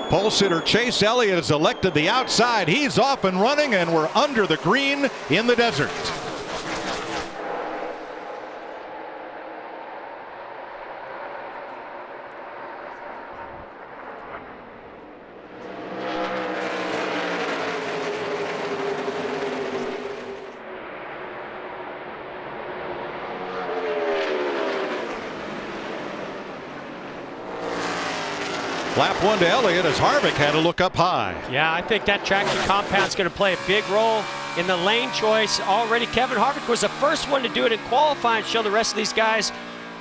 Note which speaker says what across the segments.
Speaker 1: Pole sitter Chase Elliott has elected the outside. He's off and running, and we're under the green in the desert. Lap 1 to Elliott as Harvick had to look up high.
Speaker 2: Yeah, I think that traction compound is going to play a big role in the lane choice. Already Kevin Harvick was the first one to do it in qualifying, show the rest of these guys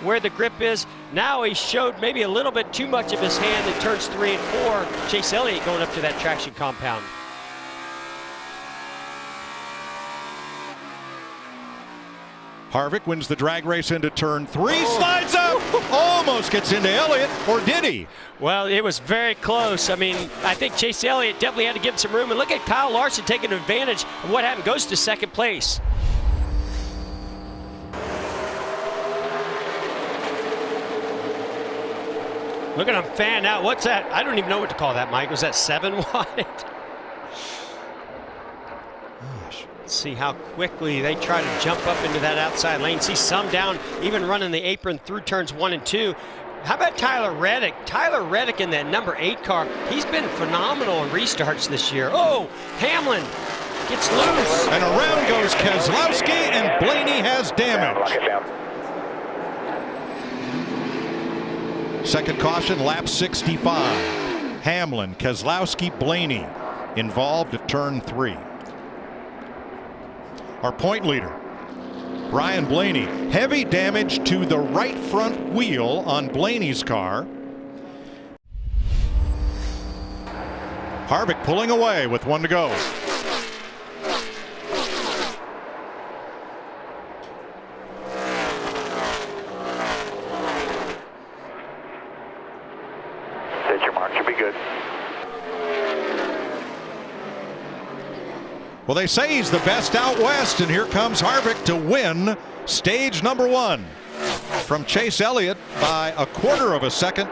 Speaker 2: where the grip is. Now he showed maybe a little bit too much of his hand in turns 3 and 4. Chase Elliott going up to that traction compound.
Speaker 1: Harvick wins the drag race into turn 3, slides up, almost gets into Elliott, or did he?
Speaker 2: Well, it was very close. I mean, I think Chase Elliott definitely had to give him some room. And look at Kyle Larson taking advantage of what happened, goes to second place. Look at him fan out. What's that? I don't even know what to call that, Mike. Was that 7 wide? Let's see how quickly they try to jump up into that outside lane. See some down, even running the apron through turns 1 and 2. How about Tyler Reddick? Tyler Reddick in that number 8 car. He's been phenomenal in restarts this year. Oh, Hamlin gets loose.
Speaker 1: And around goes Keselowski, and Blaney has damage. Second caution, lap 65. Hamlin, Keselowski, Blaney involved at turn 3. Our point leader, Ryan Blaney. Heavy damage to the right front wheel on Blaney's car. Harvick pulling away with 1 to go.
Speaker 3: Set your mark, should be good.
Speaker 1: Well, they say he's the best out west, and here comes Harvick to win stage number 1 from Chase Elliott by a quarter of a second.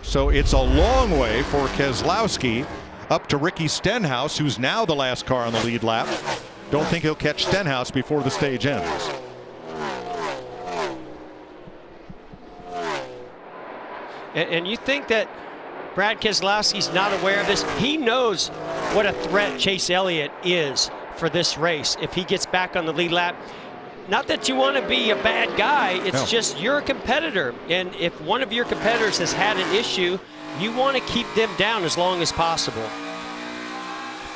Speaker 1: So it's a long way for Keselowski up to Ricky Stenhouse, who's now the last car on the lead lap. Don't think he'll catch Stenhouse before the stage ends.
Speaker 2: And you think that Brad Keselowski's not aware of this? He knows what a threat Chase Elliott is for this race if he gets back on the lead lap. Not that you want to be a bad guy, it's just you're a competitor. And if one of your competitors has had an issue, you want to keep them down as long as possible.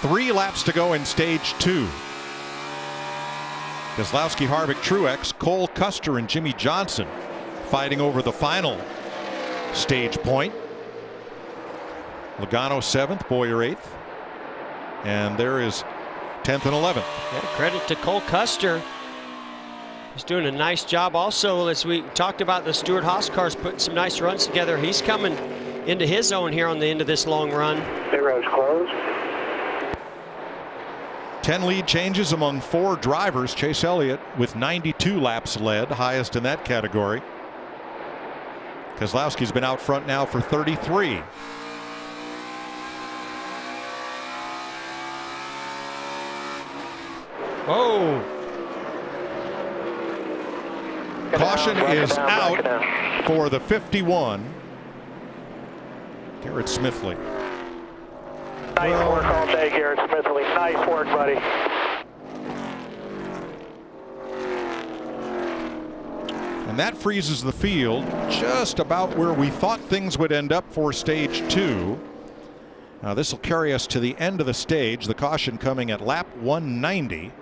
Speaker 1: 3 laps to go in stage 2. Keselowski, Harvick, Truex, Cole Custer, and Jimmy Johnson fighting over the final stage point. Logano 7th, Bowyer 8th. And there is 10th and 11th.
Speaker 2: Yeah, credit to Cole Custer. He's doing a nice job also, as we talked about the Stewart-Haas cars putting some nice runs together. He's coming into his own here on the end of this long run.
Speaker 3: Pit road's closed.
Speaker 1: 10 lead changes among 4 drivers. Chase Elliott with 92 laps led, highest in that category. Keselowski's been out front now for 33.
Speaker 2: Oh.
Speaker 1: Caution is out for the 51. Garrett Smithley.
Speaker 3: Nice work all day, Garrett Smithley. Nice work, buddy.
Speaker 1: And that freezes the field just about where we thought things would end up for stage 2. Now this will carry us to the end of the stage. The caution coming at lap 190.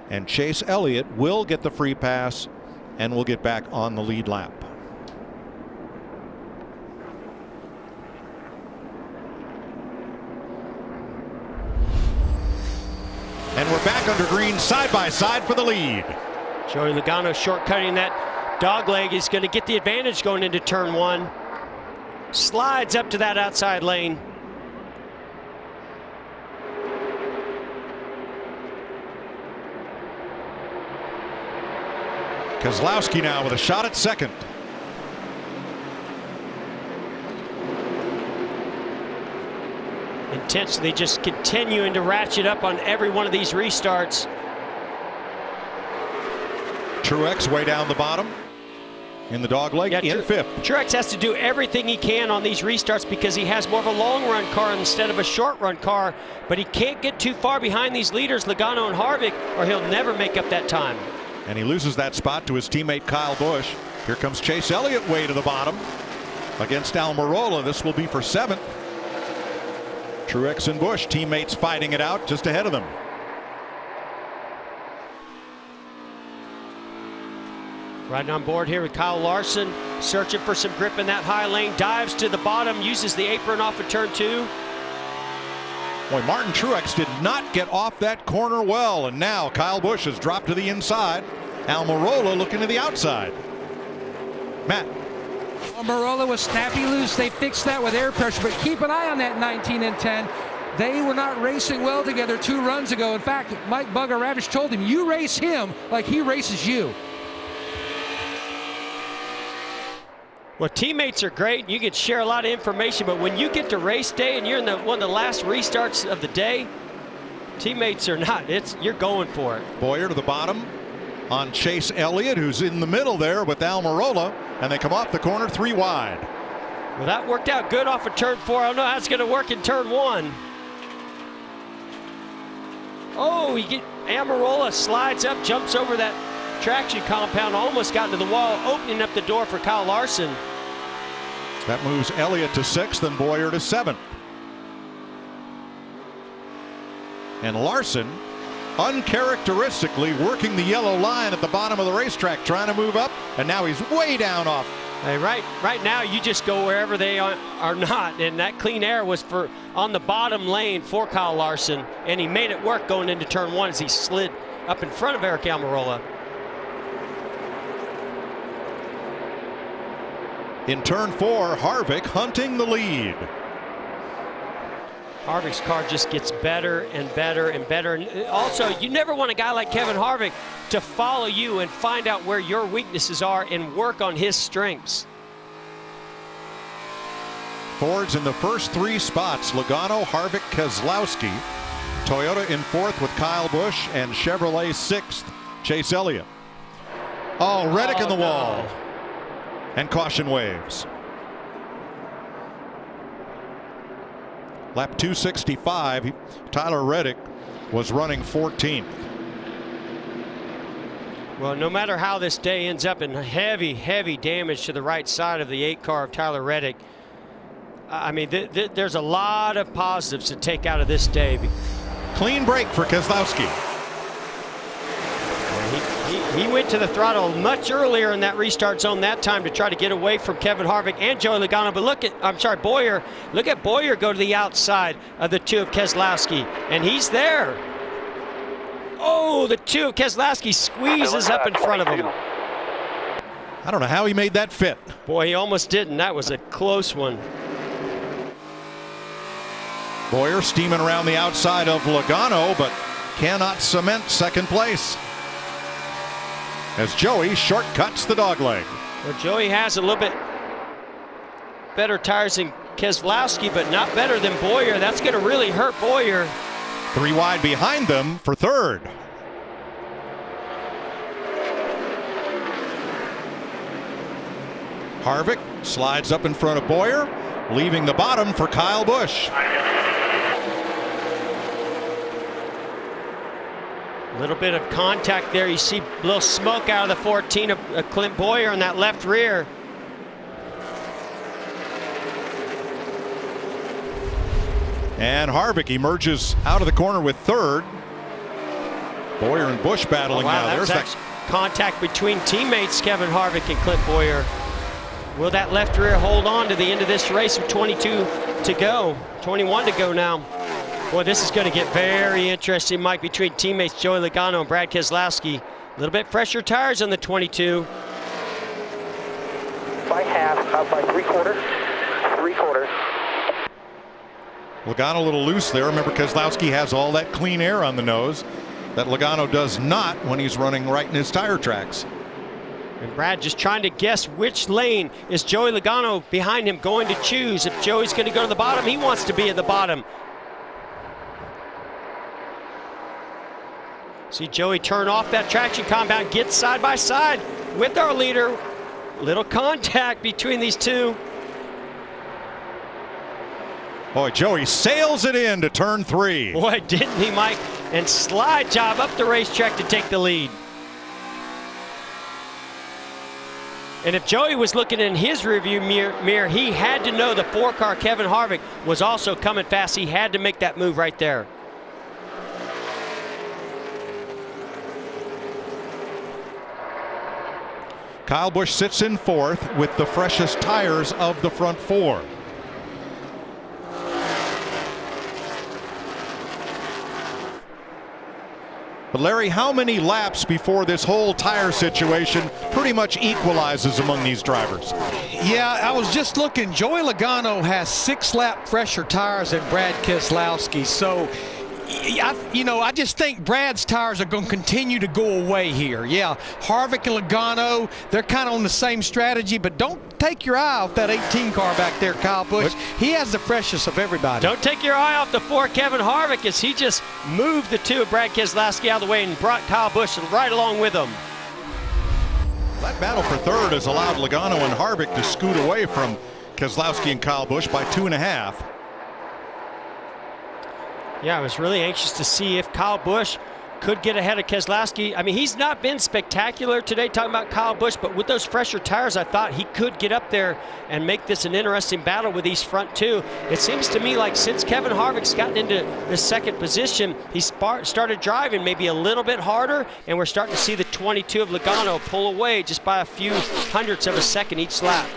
Speaker 1: And Chase Elliott will get the free pass and will get back on the lead lap. And we're back under green side by side for the lead.
Speaker 2: Joey Logano shortcutting that dog leg. He's going to get the advantage going into turn 1. Slides up to that outside lane.
Speaker 1: Keselowski now with a shot at second.
Speaker 2: intensely, just continuing to ratchet up on every one of these restarts.
Speaker 1: Truex way down the bottom in the dog leg, in fifth.
Speaker 2: Truex has to do everything he can on these restarts because he has more of a long run car instead of a short run car, but he can't get too far behind these leaders, Logano and Harvick, or he'll never make up that time.
Speaker 1: And he loses that spot to his teammate Kyle Busch. Here comes Chase Elliott way to the bottom against Almirola. This will be for 7th. Truex and Busch, teammates fighting it out just ahead of them.
Speaker 2: Riding on board here with Kyle Larson, searching for some grip in that high lane, dives to the bottom, uses the apron off of turn 2.
Speaker 1: Boy, Martin Truex did not get off that corner well, and now Kyle Busch has dropped to the inside. Almirola looking to the outside. Matt.
Speaker 4: Almirola was snappy loose. They fixed that with air pressure, but keep an eye on that 19 and 10. They were not racing well together 2 runs ago. In fact, Mike Bugger Ravish told him, you race him like he races you.
Speaker 2: Well, teammates are great. You can share a lot of information, but when you get to race day and you're in one of the last restarts of the day, teammates are not. You're going for it.
Speaker 1: Bowyer to the bottom on Chase Elliott, who's in the middle there with Almirola, and they come off the corner 3 wide.
Speaker 2: Well, that worked out good off of turn 4. I don't know how it's going to work in turn 1. Oh, Almirola slides up, jumps over that traction compound, almost got into the wall, opening up the door for Kyle Larson.
Speaker 1: That moves Elliott to 6th and Bowyer to 7th. And Larson uncharacteristically working the yellow line at the bottom of the racetrack, trying to move up, and now he's way down off.
Speaker 2: Hey, right now you just go wherever they are not, and that clean air was on the bottom lane for Kyle Larson, and he made it work going into turn 1 as he slid up in front of Eric Almirola.
Speaker 1: In turn 4, Harvick hunting the lead.
Speaker 2: Harvick's car just gets better and better and better. And also, you never want a guy like Kevin Harvick to follow you and find out where your weaknesses are and work on his strengths.
Speaker 1: Fords in the first 3 spots: Logano, Harvick, Keselowski. Toyota in 4th with Kyle Busch, and Chevrolet 6th, Chase Elliott. Oh, Reddick in the wall. And caution waves. Lap 265, Tyler Reddick was running 14th.
Speaker 2: Well, no matter how this day ends up in heavy damage to the right side of the 8 car of Tyler Reddick, I mean, there's a lot of positives to take out of this day.
Speaker 1: Clean break for Keselowski.
Speaker 2: He went to the throttle much earlier in that restart zone that time to try to get away from Kevin Harvick and Joey Logano. But Bowyer. Look at Bowyer go to the outside of the 2 of Keselowski, and he's there. Oh, the 2 of Keselowski squeezes up in front of him.
Speaker 1: I don't know how he made that fit.
Speaker 2: Boy, he almost didn't. That was a close one.
Speaker 1: Bowyer steaming around the outside of Logano, but cannot cement 2nd place, as Joey shortcuts the dogleg.
Speaker 2: Well, Joey has a little bit better tires than Keselowski, but not better than Bowyer. That's going to really hurt Bowyer.
Speaker 1: 3 wide behind them for 3rd. Harvick slides up in front of Bowyer, leaving the bottom for Kyle Busch.
Speaker 2: A little bit of contact there. You see a little smoke out of the 14 of Clint Bowyer on that left rear.
Speaker 1: And Harvick emerges out of the corner with 3rd. Bowyer and Busch battling now.
Speaker 2: There's that contact between teammates, Kevin Harvick and Clint Bowyer. Will that left rear hold on to the end of this race with 22 to go, 21 to go now? Boy, this is going to get very interesting, Mike, between teammates Joey Logano and Brad Keselowski. A little bit fresher tires on the 22.
Speaker 3: By half, out by 3/4.
Speaker 1: Logano a little loose there. Remember, Keselowski has all that clean air on the nose that Logano does not when he's running right in his tire tracks.
Speaker 2: And Brad just trying to guess which lane is Joey Logano behind him going to choose. If Joey's going to go to the bottom, he wants to be at the bottom. See Joey turn off that traction compound, get side by side with our leader. Little contact between these two.
Speaker 1: Boy, Joey sails it into turn 3.
Speaker 2: Boy, didn't he, Mike? And slide job up the racetrack to take the lead. And if Joey was looking in his rearview mirror, he had to know the 4-car Kevin Harvick was also coming fast. He had to make that move right there.
Speaker 1: Kyle Busch sits in 4th with the freshest tires of the front 4. But Larry, how many laps before this whole tire situation pretty much equalizes among these drivers?
Speaker 5: Yeah, I was just looking. Joey Logano has 6-lap fresher tires than Brad Keselowski. So, I just think Brad's tires are going to continue to go away here. Yeah, Harvick and Logano, they're kind of on the same strategy, but don't take your eye off that 18 car back there, Kyle Busch. He has the freshest of everybody.
Speaker 2: Don't take your eye off the 4 Kevin Harvick as he just moved the 2 of Brad Keselowski out of the way and brought Kyle Busch right along with him.
Speaker 1: That battle for 3rd has allowed Logano and Harvick to scoot away from Keselowski and Kyle Busch by 2.5.
Speaker 2: Yeah, I was really anxious to see if Kyle Busch could get ahead of Keselowski. I mean, he's not been spectacular today, talking about Kyle Busch, but with those fresher tires, I thought he could get up there and make this an interesting battle with these front 2. It seems to me like since Kevin Harvick's gotten into the 2nd position, he started driving maybe a little bit harder, and we're starting to see the 22 of Logano pull away just by a few hundredths of a second each lap.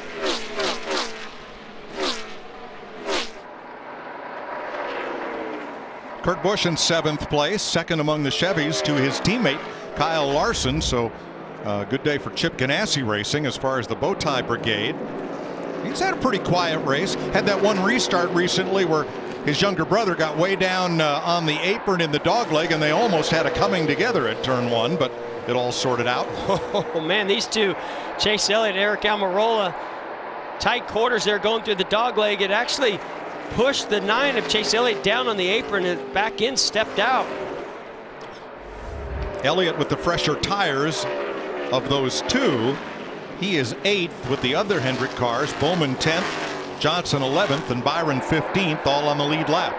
Speaker 1: Kurt Busch in 7th place, 2nd among the Chevys to his teammate Kyle Larson. So good day for Chip Ganassi Racing as far as the Bowtie Brigade. He's had a pretty quiet race. Had that one restart recently where his younger brother got way down on the apron in the dogleg, and they almost had a coming together at turn 1, but it all sorted out.
Speaker 2: Oh man, these two, Chase Elliott, Eric Almirola, tight quarters there going through the dogleg. It actually pushed the 9 of Chase Elliott down on the apron, and back in stepped out.
Speaker 1: Elliott with the fresher tires of those 2. He is 8th with the other Hendrick cars. Bowman 10th, Johnson 11th, and Byron 15th, all on the lead lap.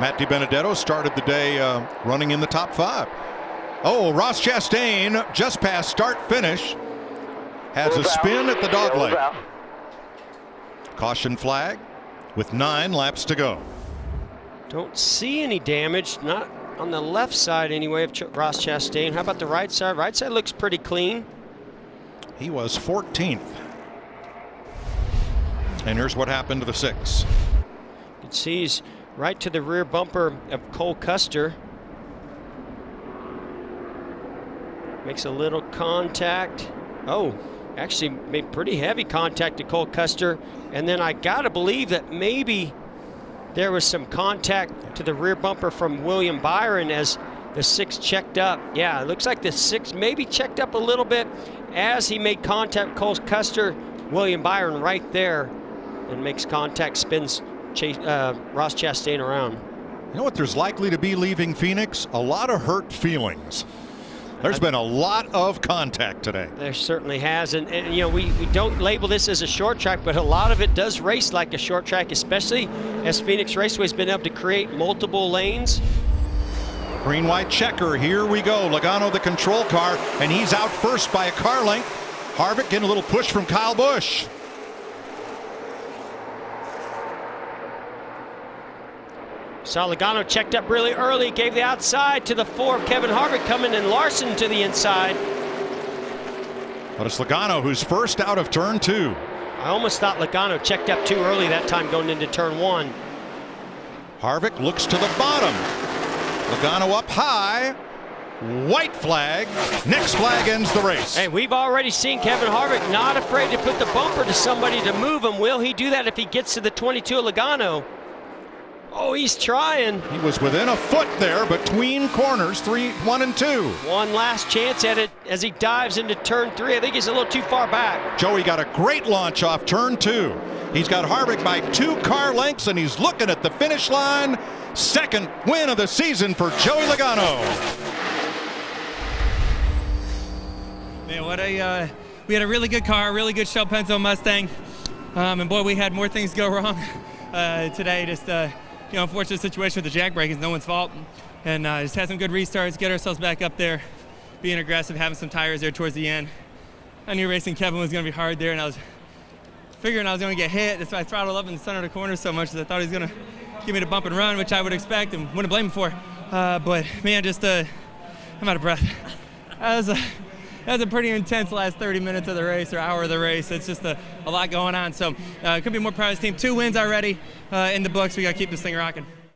Speaker 1: Matt DiBenedetto started the day running in the top 5. Oh, Ross Chastain just past start finish. Has a spin at the dogleg. Caution flag with 9 laps to go.
Speaker 2: Don't see any damage, not on the left side anyway of Ross Chastain. How about the right side? Right side looks pretty clean.
Speaker 1: He was 14th. And here's what happened to the 6.
Speaker 2: You can see he's right to the rear bumper of Cole Custer. Makes a little contact. Oh, actually made pretty heavy contact to Cole Custer. And then I gotta believe that maybe there was some contact to the rear bumper from William Byron as the 6 checked up. Yeah, it looks like the 6 maybe checked up a little bit as he made contact with Cole Custer. William Byron right there and makes contact, spins Ross Chastain around.
Speaker 1: You know what there's likely to be leaving Phoenix? A lot of hurt feelings. There's been a lot of contact today.
Speaker 2: There certainly has, and you know, we don't label this as a short track, but a lot of it does race like a short track, especially as Phoenix Raceway has been able to create multiple lanes.
Speaker 1: Green-white checker, here we go. Logano the control car, and he's out first by a car length. Harvick getting a little push from Kyle Busch.
Speaker 2: Saw Logano checked up really early, gave the outside to the 4 of Kevin Harvick coming, and Larson to the inside.
Speaker 1: But it's Logano who's first out of turn 2.
Speaker 2: I almost thought Logano checked up too early that time going into turn 1.
Speaker 1: Harvick looks to the bottom. Logano up high. White flag. Next flag ends the race.
Speaker 2: And we've already seen Kevin Harvick not afraid to put the bumper to somebody to move him. Will he do that if he gets to the 22 of Logano? Oh, he's trying.
Speaker 1: He was within a foot there between corners 1 and 2.
Speaker 2: One last chance at it as he dives into turn 3. I think he's a little too far back.
Speaker 1: Joey got a great launch off turn 2. He's got Harvick by 2 car lengths, and he's looking at the finish line. Second win of the season for Joey Logano.
Speaker 6: Man, we had a really good car, really good Shell Penzo Mustang, and boy, we had more things go wrong today. Just unfortunate situation with the jack braking, no one's fault, and just had some good restarts, get ourselves back up there, being aggressive, having some tires there towards the end. I knew racing Kevin was going to be hard there, and I was figuring I was going to get hit. That's why I throttled up in the center of the corner so much, because I thought he was going to give me the bump and run, which I would expect and wouldn't blame him for. But man, I'm out of breath. That was a pretty intense last 30 minutes of the race, or hour of the race. It's just a lot going on. So couldn't be more proud of this team. 2 wins already in the books. We got to keep this thing rocking.